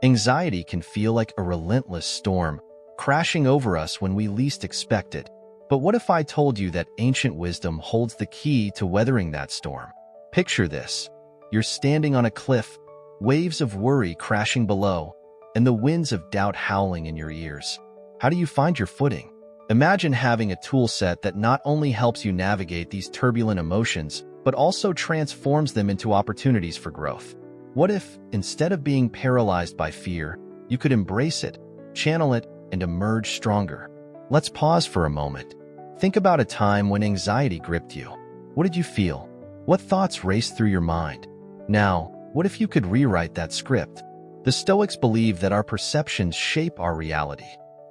Anxiety can feel like a relentless storm, crashing over us when we least expect it. But what if I told you that ancient wisdom holds the key to weathering that storm? Picture this. You're standing on a cliff, waves of worry crashing below, and the winds of doubt howling in your ears. How do you find your footing? Imagine having a tool set that not only helps you navigate these turbulent emotions, but also transforms them into opportunities for growth. What if, instead of being paralyzed by fear, you could embrace it, channel it, and emerge stronger? Let's pause for a moment. Think about a time when anxiety gripped you. What did you feel? What thoughts raced through your mind? Now, what if you could rewrite that script? The Stoics believe that our perceptions shape our reality.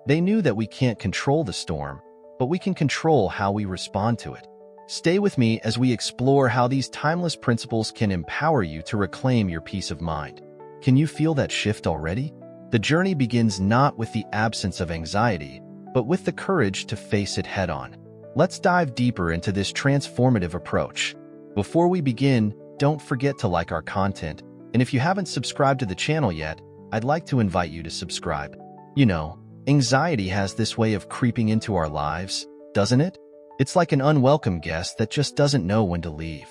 They knew that we can't control the storm, but we can control how we respond to it. Stay with me as we explore how these timeless principles can empower you to reclaim your peace of mind. Can you feel that shift already? The journey begins not with the absence of anxiety, but with the courage to face it head-on. Let's dive deeper into this transformative approach. Before we begin, don't forget to like our content, and if you haven't subscribed to the channel yet, I'd like to invite you to subscribe. You know, anxiety has this way of creeping into our lives, doesn't it? It's like an unwelcome guest that just doesn't know when to leave.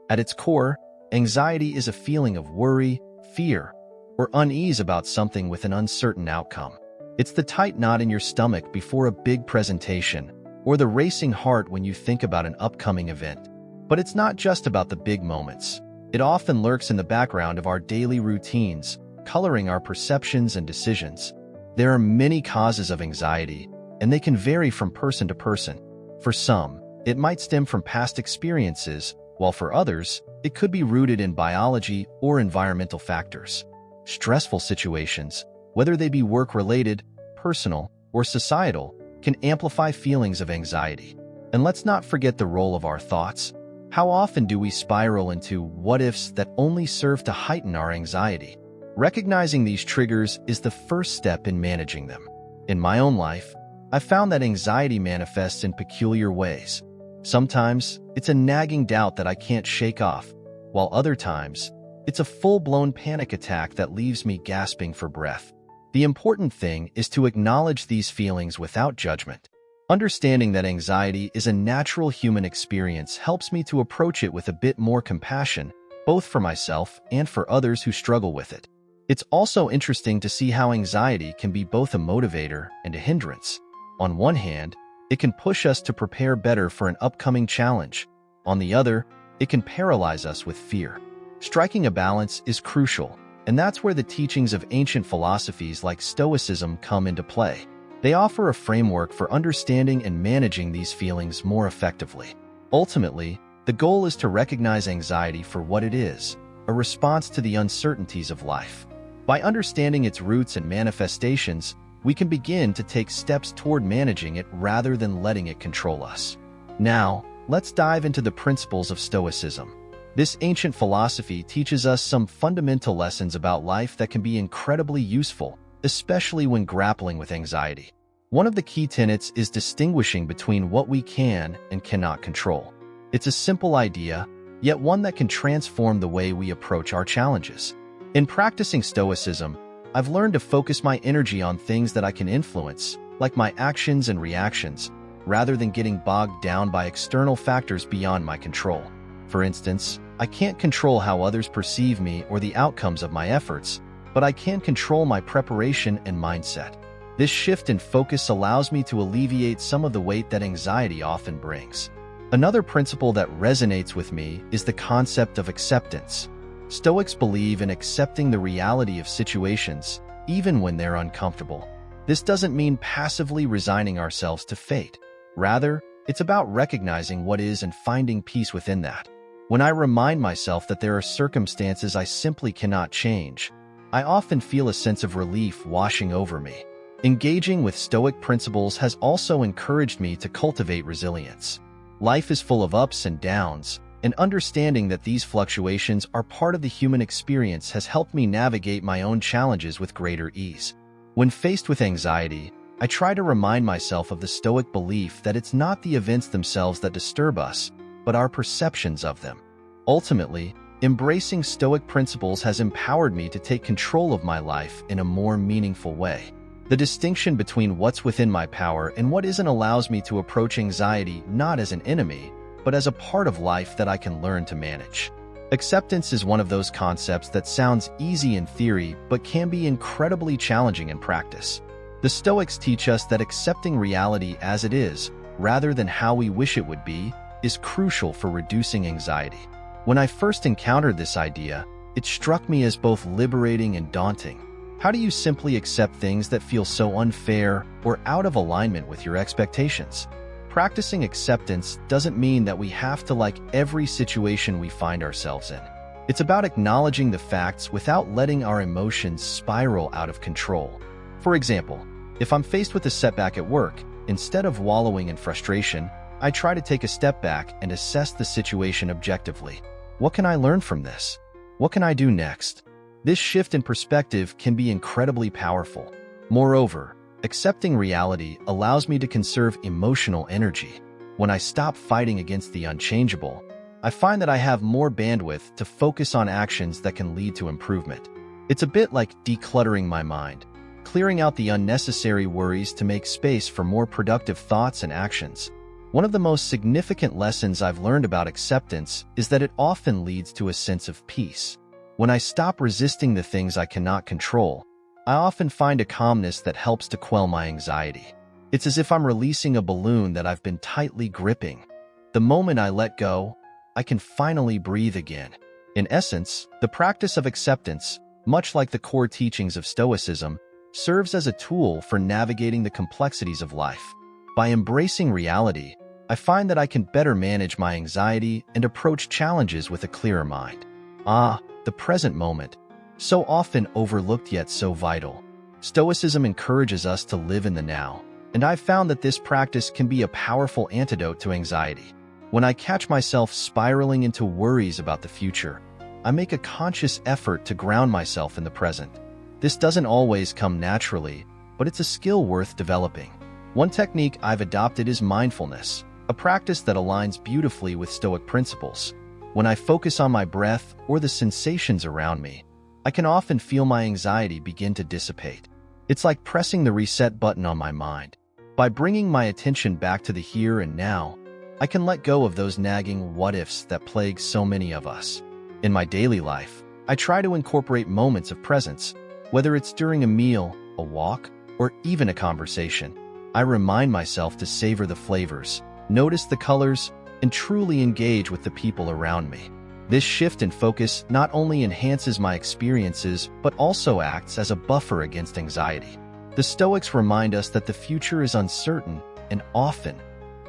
At its core, anxiety is a feeling of worry, fear, or unease about something with an uncertain outcome. It's the tight knot in your stomach before a big presentation, or the racing heart when you think about an upcoming event. But it's not just about the big moments. It often lurks in the background of our daily routines, coloring our perceptions and decisions. There are many causes of anxiety, and they can vary from person to person. For some, it might stem from past experiences, while for others, it could be rooted in biology or environmental factors. Stressful situations, whether they be work-related, personal, or societal, can amplify feelings of anxiety. And let's not forget the role of our thoughts. How often do we spiral into what-ifs that only serve to heighten our anxiety? Recognizing these triggers is the first step in managing them. In my own life, I've found that anxiety manifests in peculiar ways. Sometimes, it's a nagging doubt that I can't shake off, while other times, it's a full-blown panic attack that leaves me gasping for breath. The important thing is to acknowledge these feelings without judgment. Understanding that anxiety is a natural human experience helps me to approach it with a bit more compassion, both for myself and for others who struggle with it. It's also interesting to see how anxiety can be both a motivator and a hindrance. On one hand, it can push us to prepare better for an upcoming challenge. On the other, it can paralyze us with fear. Striking a balance is crucial, and that's where the teachings of ancient philosophies like Stoicism come into play. They offer a framework for understanding and managing these feelings more effectively. Ultimately, the goal is to recognize anxiety for what it is, a response to the uncertainties of life. By understanding its roots and manifestations, we can begin to take steps toward managing it rather than letting it control us. Now, let's dive into the principles of Stoicism. This ancient philosophy teaches us some fundamental lessons about life that can be incredibly useful, especially when grappling with anxiety. One of the key tenets is distinguishing between what we can and cannot control. It's a simple idea, yet one that can transform the way we approach our challenges. In practicing Stoicism, I've learned to focus my energy on things that I can influence, like my actions and reactions, rather than getting bogged down by external factors beyond my control. For instance, I can't control how others perceive me or the outcomes of my efforts, but I can control my preparation and mindset. This shift in focus allows me to alleviate some of the weight that anxiety often brings. Another principle that resonates with me is the concept of acceptance. Stoics believe in accepting the reality of situations, even when they're uncomfortable. This doesn't mean passively resigning ourselves to fate. Rather, it's about recognizing what is and finding peace within that. When I remind myself that there are circumstances I simply cannot change, I often feel a sense of relief washing over me. Engaging with Stoic principles has also encouraged me to cultivate resilience. Life is full of ups and downs, and understanding that these fluctuations are part of the human experience has helped me navigate my own challenges with greater ease. When faced with anxiety, I try to remind myself of the Stoic belief that it's not the events themselves that disturb us, but our perceptions of them. Ultimately, Embracing Stoic principles has empowered me to take control of my life in a more meaningful way. The distinction between what's within my power and what isn't allows me to approach anxiety not as an enemy, but as a part of life that I can learn to manage. Acceptance is one of those concepts that sounds easy in theory, but can be incredibly challenging in practice. The Stoics teach us that accepting reality as it is, rather than how we wish it would be, is crucial for reducing anxiety. When I first encountered this idea, it struck me as both liberating and daunting. How do you simply accept things that feel so unfair or out of alignment with your expectations? Practicing acceptance doesn't mean that we have to like every situation we find ourselves in. It's about acknowledging the facts without letting our emotions spiral out of control. For example, if I'm faced with a setback at work, instead of wallowing in frustration, I try to take a step back and assess the situation objectively. What can I learn from this? What can I do next? This shift in perspective can be incredibly powerful. Moreover, accepting reality allows me to conserve emotional energy. When I stop fighting against the unchangeable, I find that I have more bandwidth to focus on actions that can lead to improvement. It's a bit like decluttering my mind, clearing out the unnecessary worries to make space for more productive thoughts and actions. One of the most significant lessons I've learned about acceptance is that it often leads to a sense of peace. When I stop resisting the things I cannot control, I often find a calmness that helps to quell my anxiety. It's as if I'm releasing a balloon that I've been tightly gripping. The moment I let go, I can finally breathe again. In essence, the practice of acceptance, much like the core teachings of Stoicism, serves as a tool for navigating the complexities of life. By embracing reality, I find that I can better manage my anxiety and approach challenges with a clearer mind. The present moment, so often overlooked yet so vital. Stoicism encourages us to live in the now, and I've found that this practice can be a powerful antidote to anxiety. When I catch myself spiraling into worries about the future, I make a conscious effort to ground myself in the present. This doesn't always come naturally, but it's a skill worth developing. One technique I've adopted is mindfulness, a practice that aligns beautifully with Stoic principles. When I focus on my breath or the sensations around me, I can often feel my anxiety begin to dissipate. It's like pressing the reset button on my mind. By bringing my attention back to the here and now, I can let go of those nagging what-ifs that plague so many of us. In my daily life, I try to incorporate moments of presence, whether it's during a meal, a walk, or even a conversation. I remind myself to savor the flavors, notice the colors, and truly engage with the people around me. This shift in focus not only enhances my experiences, but also acts as a buffer against anxiety. The Stoics remind us that the future is uncertain, and often,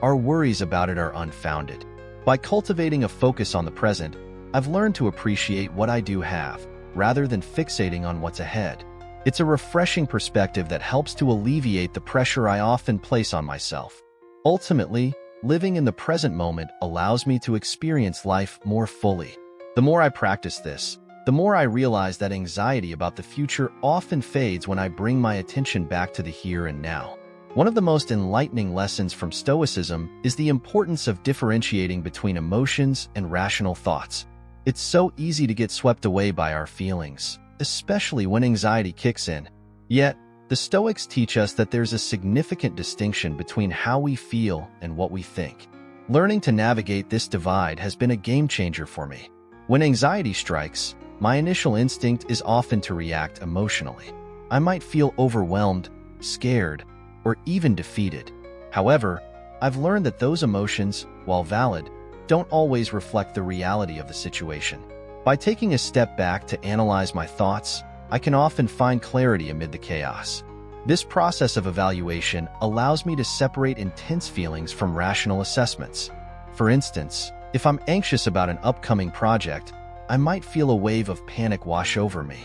our worries about it are unfounded. By cultivating a focus on the present, I've learned to appreciate what I do have, rather than fixating on what's ahead. It's a refreshing perspective that helps to alleviate the pressure I often place on myself. Ultimately, living in the present moment allows me to experience life more fully. The more I practice this, the more I realize that anxiety about the future often fades when I bring my attention back to the here and now. One of the most enlightening lessons from Stoicism is the importance of differentiating between emotions and rational thoughts. It's so easy to get swept away by our feelings, especially when anxiety kicks in. Yet, the Stoics teach us that there's a significant distinction between how we feel and what we think. Learning to navigate this divide has been a game changer for me. When anxiety strikes, my initial instinct is often to react emotionally. I might feel overwhelmed, scared, or even defeated. However, I've learned that those emotions, while valid, don't always reflect the reality of the situation. By taking a step back to analyze my thoughts, I can often find clarity amid the chaos. This process of evaluation allows me to separate intense feelings from rational assessments. For instance, if I'm anxious about an upcoming project, I might feel a wave of panic wash over me.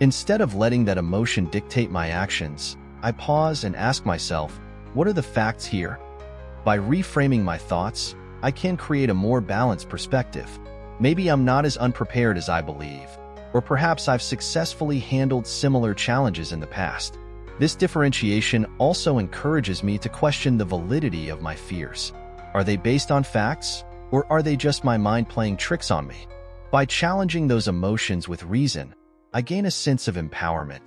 Instead of letting that emotion dictate my actions, I pause and ask myself, what are the facts here? By reframing my thoughts, I can create a more balanced perspective. Maybe I'm not as unprepared as I believe, or perhaps I've successfully handled similar challenges in the past. This differentiation also encourages me to question the validity of my fears. Are they based on facts, or are they just my mind playing tricks on me? By challenging those emotions with reason, I gain a sense of empowerment.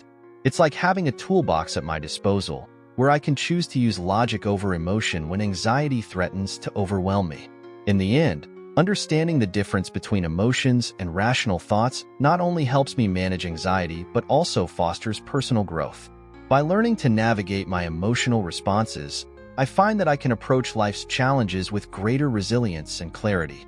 It's like having a toolbox at my disposal, where I can choose to use logic over emotion when anxiety threatens to overwhelm me. In the end, understanding the difference between emotions and rational thoughts not only helps me manage anxiety but also fosters personal growth. By learning to navigate my emotional responses, I find that I can approach life's challenges with greater resilience and clarity.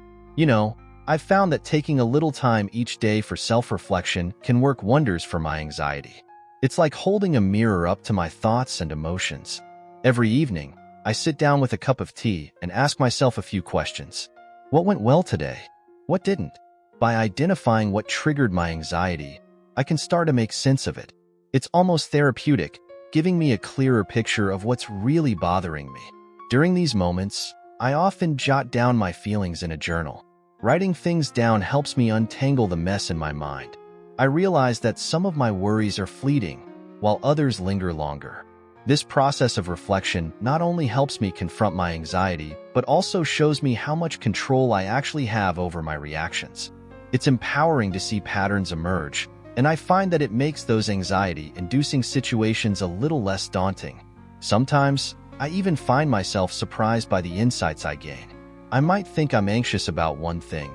I've found that taking a little time each day for self-reflection can work wonders for my anxiety. It's like holding a mirror up to my thoughts and emotions. Every evening, I sit down with a cup of tea and ask myself a few questions. What went well today? What didn't? By identifying what triggered my anxiety, I can start to make sense of it. It's almost therapeutic, giving me a clearer picture of what's really bothering me. During these moments, I often jot down my feelings in a journal. Writing things down helps me untangle the mess in my mind. I realize that some of my worries are fleeting, while others linger longer. This process of reflection not only helps me confront my anxiety, but also shows me how much control I actually have over my reactions. It's empowering to see patterns emerge, and I find that it makes those anxiety-inducing situations a little less daunting. Sometimes, I even find myself surprised by the insights I gain. I might think I'm anxious about one thing,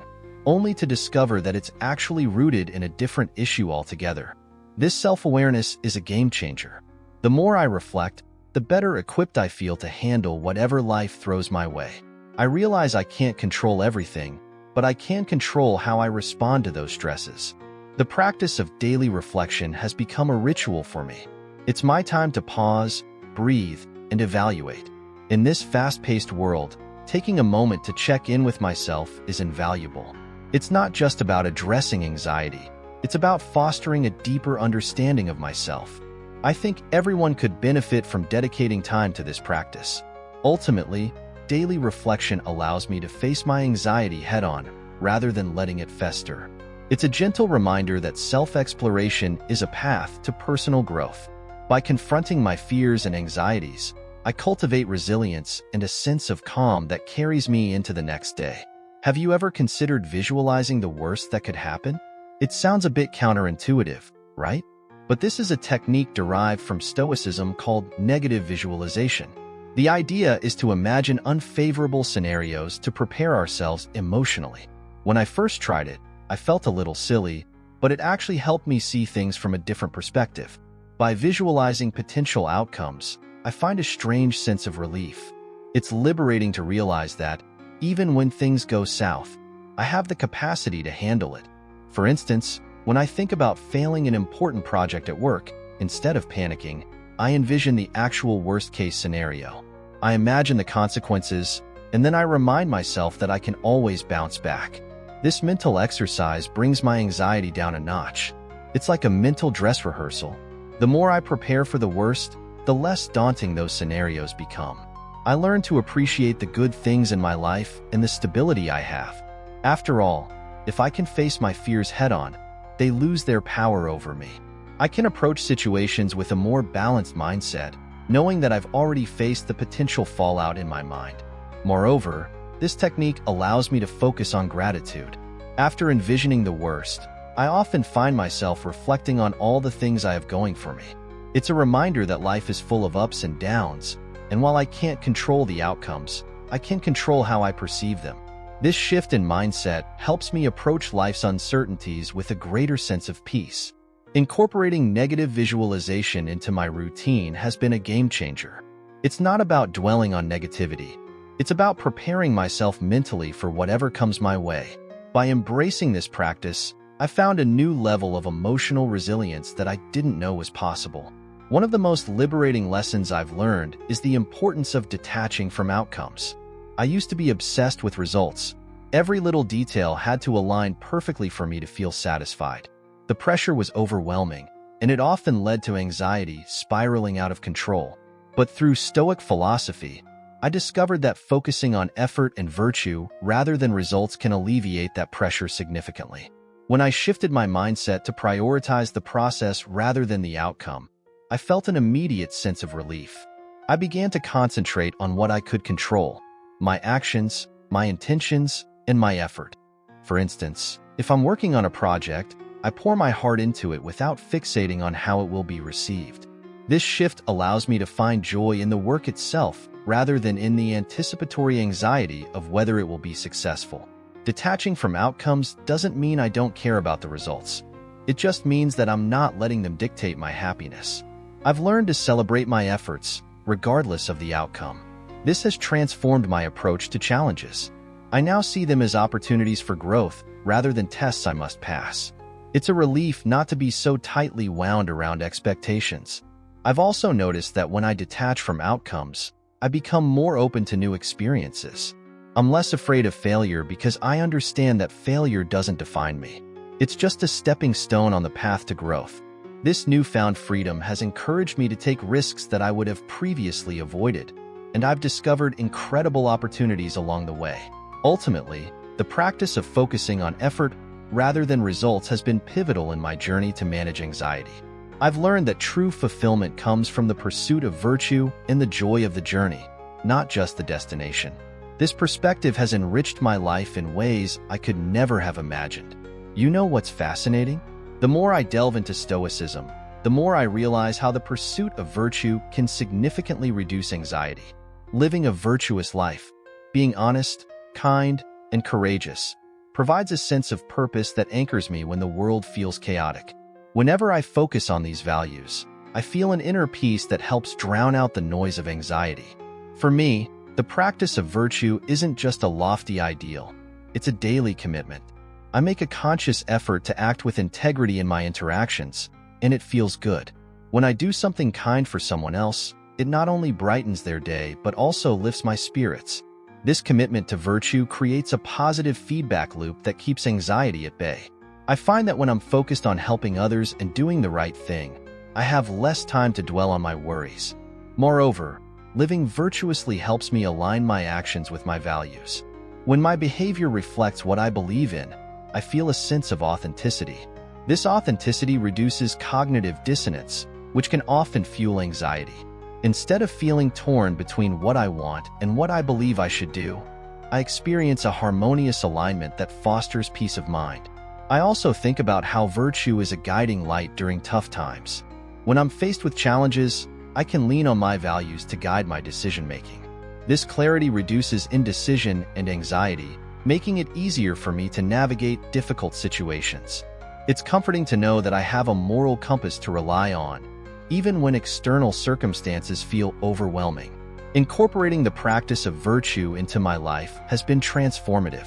only to discover that it's actually rooted in a different issue altogether. This self-awareness is a game changer. The more I reflect, the better equipped I feel to handle whatever life throws my way. I realize I can't control everything, but I can control how I respond to those stresses. The practice of daily reflection has become a ritual for me. It's my time to pause, breathe, and evaluate. In this fast-paced world, taking a moment to check in with myself is invaluable. It's not just about addressing anxiety. It's about fostering a deeper understanding of myself. I think everyone could benefit from dedicating time to this practice. Ultimately, daily reflection allows me to face my anxiety head-on, rather than letting it fester. It's a gentle reminder that self-exploration is a path to personal growth. By confronting my fears and anxieties, I cultivate resilience and a sense of calm that carries me into the next day. Have you ever considered visualizing the worst that could happen? It sounds a bit counterintuitive, right? But this is a technique derived from Stoicism called negative visualization. The idea is to imagine unfavorable scenarios to prepare ourselves emotionally. When I first tried it, I felt a little silly, but it actually helped me see things from a different perspective. By visualizing potential outcomes, I find a strange sense of relief. It's liberating to realize that, even when things go south, I have the capacity to handle it. For instance, when I think about failing an important project at work, instead of panicking, I envision the actual worst-case scenario. I imagine the consequences, and then I remind myself that I can always bounce back. This mental exercise brings my anxiety down a notch. It's like a mental dress rehearsal. The more I prepare for the worst, the less daunting those scenarios become. I learn to appreciate the good things in my life and the stability I have. After all, if I can face my fears head-on, they lose their power over me. I can approach situations with a more balanced mindset, knowing that I've already faced the potential fallout in my mind. Moreover, this technique allows me to focus on gratitude. After envisioning the worst, I often find myself reflecting on all the things I have going for me. It's a reminder that life is full of ups and downs, and while I can't control the outcomes, I can control how I perceive them. This shift in mindset helps me approach life's uncertainties with a greater sense of peace. Incorporating negative visualization into my routine has been a game changer. It's not about dwelling on negativity. It's about preparing myself mentally for whatever comes my way. By embracing this practice, I found a new level of emotional resilience that I didn't know was possible. One of the most liberating lessons I've learned is the importance of detaching from outcomes. I used to be obsessed with results. Every little detail had to align perfectly for me to feel satisfied. The pressure was overwhelming, and it often led to anxiety spiraling out of control. But through Stoic philosophy, I discovered that focusing on effort and virtue rather than results can alleviate that pressure significantly. When I shifted my mindset to prioritize the process rather than the outcome, I felt an immediate sense of relief. I began to concentrate on what I could control: my actions, my intentions, and my effort. For instance, If I'm working on a project, I pour my heart into it without fixating on how it will be received. This shift allows me to find joy in the work itself rather than in the anticipatory anxiety of whether it will be successful. Detaching from outcomes doesn't mean I don't care about the results. It just means that I'm not letting them dictate my happiness. I've learned to celebrate my efforts, regardless of the outcome. This has transformed my approach to challenges. I now see them as opportunities for growth rather than tests I must pass. It's a relief not to be so tightly wound around expectations. I've also noticed that when I detach from outcomes, I become more open to new experiences. I'm less afraid of failure because I understand that failure doesn't define me. It's just a stepping stone on the path to growth. This newfound freedom has encouraged me to take risks that I would have previously avoided, and I've discovered incredible opportunities along the way. Ultimately, the practice of focusing on effort rather than results has been pivotal in my journey to manage anxiety. I've learned that true fulfillment comes from the pursuit of virtue and the joy of the journey, not just the destination. This perspective has enriched my life in ways I could never have imagined. You know what's fascinating? The more I delve into Stoicism, the more I realize how the pursuit of virtue can significantly reduce anxiety. Living a virtuous life, being honest, kind, and courageous, provides a sense of purpose that anchors me when the world feels chaotic. Whenever I focus on these values, I feel an inner peace that helps drown out the noise of anxiety. For me, the practice of virtue isn't just a lofty ideal, it's a daily commitment. I make a conscious effort to act with integrity in my interactions, and it feels good. When I do something kind for someone else, it not only brightens their day but also lifts my spirits. This commitment to virtue creates a positive feedback loop that keeps anxiety at bay. I find that when I'm focused on helping others and doing the right thing, I have less time to dwell on my worries. Moreover, living virtuously helps me align my actions with my values. When my behavior reflects what I believe in, I feel a sense of authenticity. This authenticity reduces cognitive dissonance, which can often fuel anxiety. Instead of feeling torn between what I want and what I believe I should do, I experience a harmonious alignment that fosters peace of mind. I also think about how virtue is a guiding light during tough times. When I'm faced with challenges, I can lean on my values to guide my decision-making. This clarity reduces indecision and anxiety, making it easier for me to navigate difficult situations. It's comforting to know that I have a moral compass to rely on, even when external circumstances feel overwhelming. Incorporating the practice of virtue into my life has been transformative.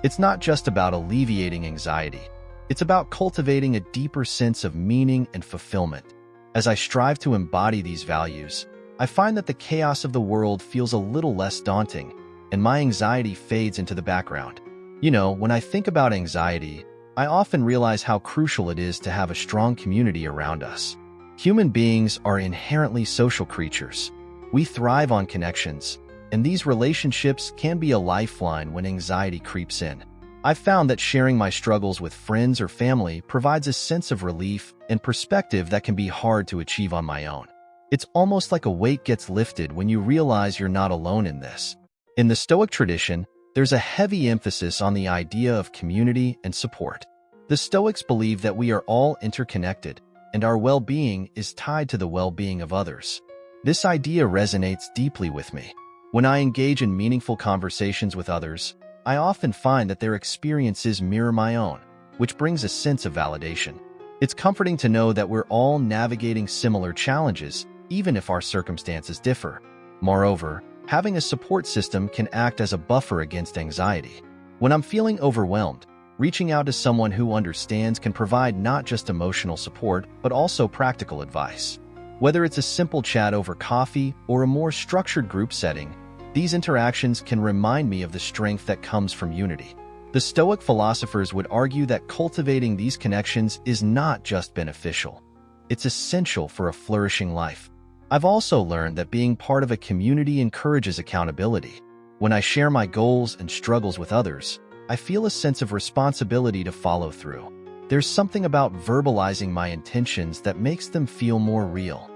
It's not just about alleviating anxiety. It's about cultivating a deeper sense of meaning and fulfillment. As I strive to embody these values, I find that the chaos of the world feels a little less daunting, and my anxiety fades into the background. When I think about anxiety, I often realize how crucial it is to have a strong community around us. Human beings are inherently social creatures. We thrive on connections, and these relationships can be a lifeline when anxiety creeps in. I've found that sharing my struggles with friends or family provides a sense of relief and perspective that can be hard to achieve on my own. It's almost like a weight gets lifted when you realize you're not alone in this. In the Stoic tradition, there's a heavy emphasis on the idea of community and support. The Stoics believe that we are all interconnected, and our well-being is tied to the well-being of others. This idea resonates deeply with me. When I engage in meaningful conversations with others, I often find that their experiences mirror my own, which brings a sense of validation. It's comforting to know that we're all navigating similar challenges, even if our circumstances differ. Moreover, having a support system can act as a buffer against anxiety. When I'm feeling overwhelmed, reaching out to someone who understands can provide not just emotional support, but also practical advice. Whether it's a simple chat over coffee or a more structured group setting, these interactions can remind me of the strength that comes from unity. The Stoic philosophers would argue that cultivating these connections is not just beneficial. It's essential for a flourishing life. I've also learned that being part of a community encourages accountability. When I share my goals and struggles with others, I feel a sense of responsibility to follow through. There's something about verbalizing my intentions that makes them feel more real.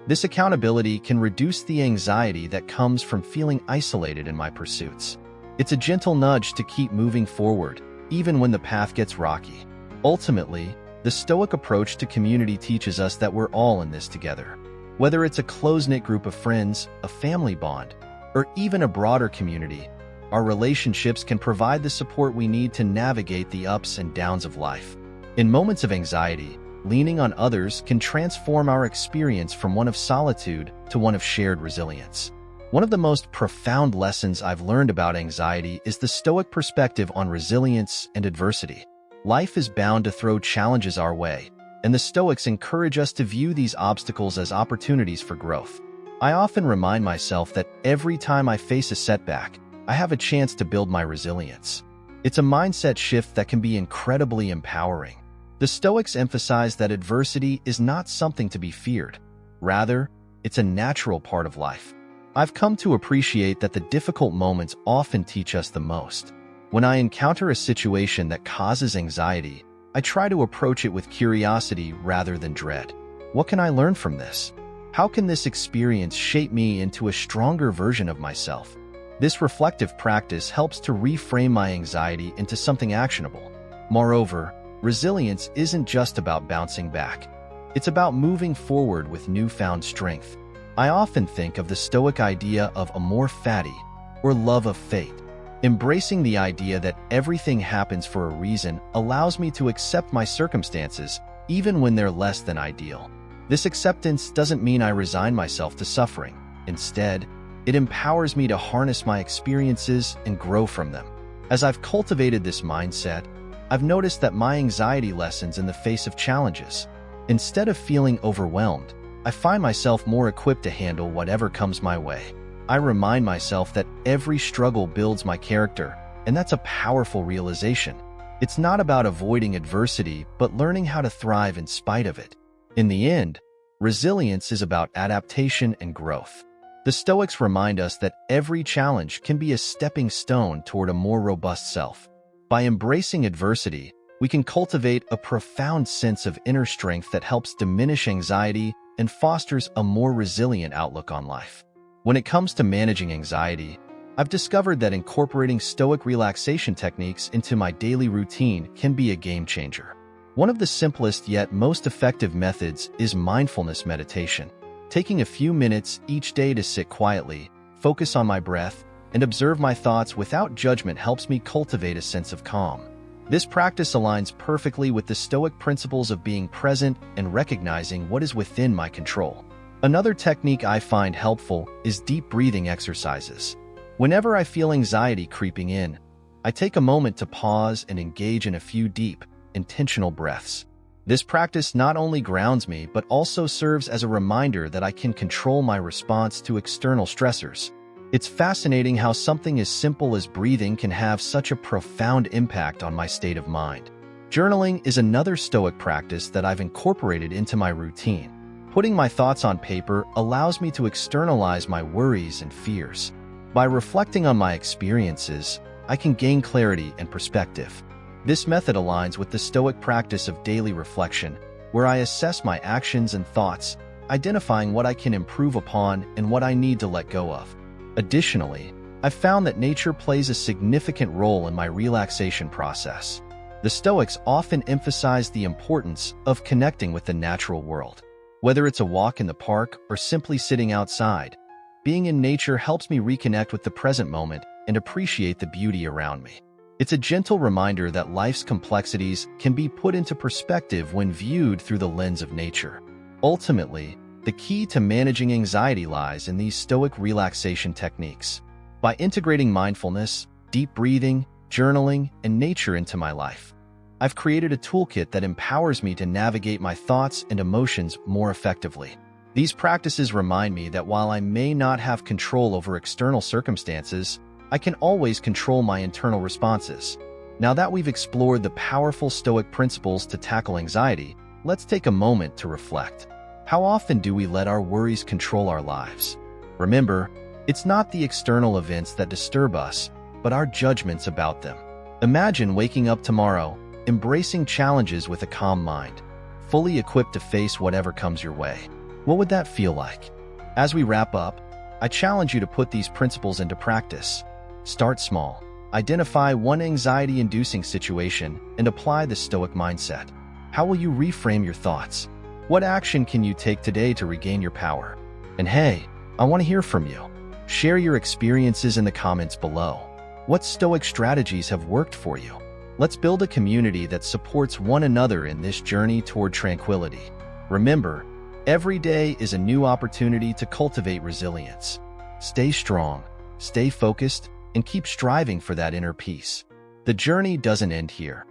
This accountability can reduce the anxiety that comes from feeling isolated in my pursuits. It's a gentle nudge to keep moving forward, even when the path gets rocky. Ultimately, the Stoic approach to community teaches us that we're all in this together. Whether it's a close-knit group of friends, a family bond, or even a broader community, our relationships can provide the support we need to navigate the ups and downs of life. In moments of anxiety, leaning on others can transform our experience from one of solitude to one of shared resilience. One of the most profound lessons I've learned about anxiety is the Stoic perspective on resilience and adversity. Life is bound to throw challenges our way, and the Stoics encourage us to view these obstacles as opportunities for growth. I often remind myself that every time I face a setback, I have a chance to build my resilience. It's a mindset shift that can be incredibly empowering. The Stoics emphasize that adversity is not something to be feared. Rather, it's a natural part of life. I've come to appreciate that the difficult moments often teach us the most. When I encounter a situation that causes anxiety, I try to approach it with curiosity rather than dread. What can I learn from this? How can this experience shape me into a stronger version of myself? This reflective practice helps to reframe my anxiety into something actionable. Moreover, resilience isn't just about bouncing back. It's about moving forward with newfound strength. I often think of the Stoic idea of amor fati, or love of fate. Embracing the idea that everything happens for a reason allows me to accept my circumstances, even when they're less than ideal. This acceptance doesn't mean I resign myself to suffering. Instead, it empowers me to harness my experiences and grow from them. As I've cultivated this mindset, I've noticed that my anxiety lessens in the face of challenges. Instead of feeling overwhelmed, I find myself more equipped to handle whatever comes my way. I remind myself that every struggle builds my character, and that's a powerful realization. It's not about avoiding adversity, but learning how to thrive in spite of it. In the end, resilience is about adaptation and growth. The Stoics remind us that every challenge can be a stepping stone toward a more robust self. By embracing adversity, we can cultivate a profound sense of inner strength that helps diminish anxiety and fosters a more resilient outlook on life. When it comes to managing anxiety, I've discovered that incorporating Stoic relaxation techniques into my daily routine can be a game changer. One of the simplest yet most effective methods is mindfulness meditation. Taking a few minutes each day to sit quietly, focus on my breath, and observe my thoughts without judgment helps me cultivate a sense of calm. This practice aligns perfectly with the Stoic principles of being present and recognizing what is within my control. Another technique I find helpful is deep breathing exercises. Whenever I feel anxiety creeping in, I take a moment to pause and engage in a few deep, intentional breaths. This practice not only grounds me, but also serves as a reminder that I can control my response to external stressors. It's fascinating how something as simple as breathing can have such a profound impact on my state of mind. Journaling is another Stoic practice that I've incorporated into my routine. Putting my thoughts on paper allows me to externalize my worries and fears. By reflecting on my experiences, I can gain clarity and perspective. This method aligns with the Stoic practice of daily reflection, where I assess my actions and thoughts, identifying what I can improve upon and what I need to let go of. Additionally, I've found that nature plays a significant role in my relaxation process. The Stoics often emphasize the importance of connecting with the natural world. Whether it's a walk in the park or simply sitting outside, being in nature helps me reconnect with the present moment and appreciate the beauty around me. It's a gentle reminder that life's complexities can be put into perspective when viewed through the lens of nature. Ultimately, the key to managing anxiety lies in these Stoic relaxation techniques. By integrating mindfulness, deep breathing, journaling, and nature into my life, I've created a toolkit that empowers me to navigate my thoughts and emotions more effectively. These practices remind me that while I may not have control over external circumstances, I can always control my internal responses. Now that we've explored the powerful Stoic principles to tackle anxiety, let's take a moment to reflect. How often do we let our worries control our lives? Remember, it's not the external events that disturb us, but our judgments about them. Imagine waking up tomorrow, embracing challenges with a calm mind, fully equipped to face whatever comes your way. What would that feel like? As we wrap up, I challenge you to put these principles into practice. Start small. Identify one anxiety-inducing situation and apply the Stoic mindset. How will you reframe your thoughts? What action can you take today to regain your power? And hey, I want to hear from you. Share your experiences in the comments below. What Stoic strategies have worked for you? Let's build a community that supports one another in this journey toward tranquility. Remember, every day is a new opportunity to cultivate resilience. Stay strong, stay focused, and keep striving for that inner peace. The journey doesn't end here.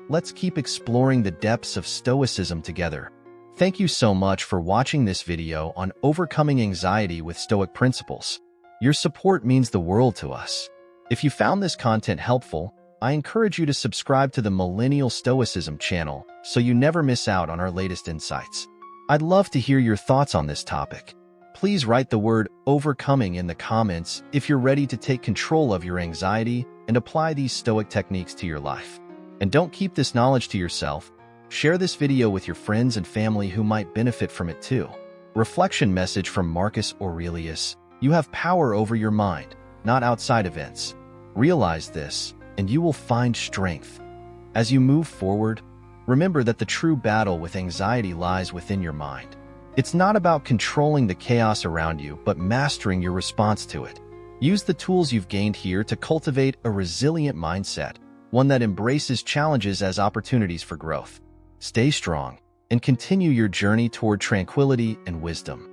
Let's keep exploring the depths of Stoicism together. Thank you so much for watching this video on overcoming anxiety with Stoic principles. Your support means the world to us. If you found this content helpful, I encourage you to subscribe to the Millennial Stoicism channel so you never miss out on our latest insights. I'd love to hear your thoughts on this topic. Please write the word overcoming in the comments if you're ready to take control of your anxiety and apply these Stoic techniques to your life. And don't keep this knowledge to yourself. Share this video with your friends and family who might benefit from it too. Reflection message from Marcus Aurelius. You have power over your mind, not outside events. Realize this, and you will find strength. As you move forward, remember that the true battle with anxiety lies within your mind. It's not about controlling the chaos around you, but mastering your response to it. Use the tools you've gained here to cultivate a resilient mindset, one that embraces challenges as opportunities for growth. Stay strong and continue your journey toward tranquility and wisdom.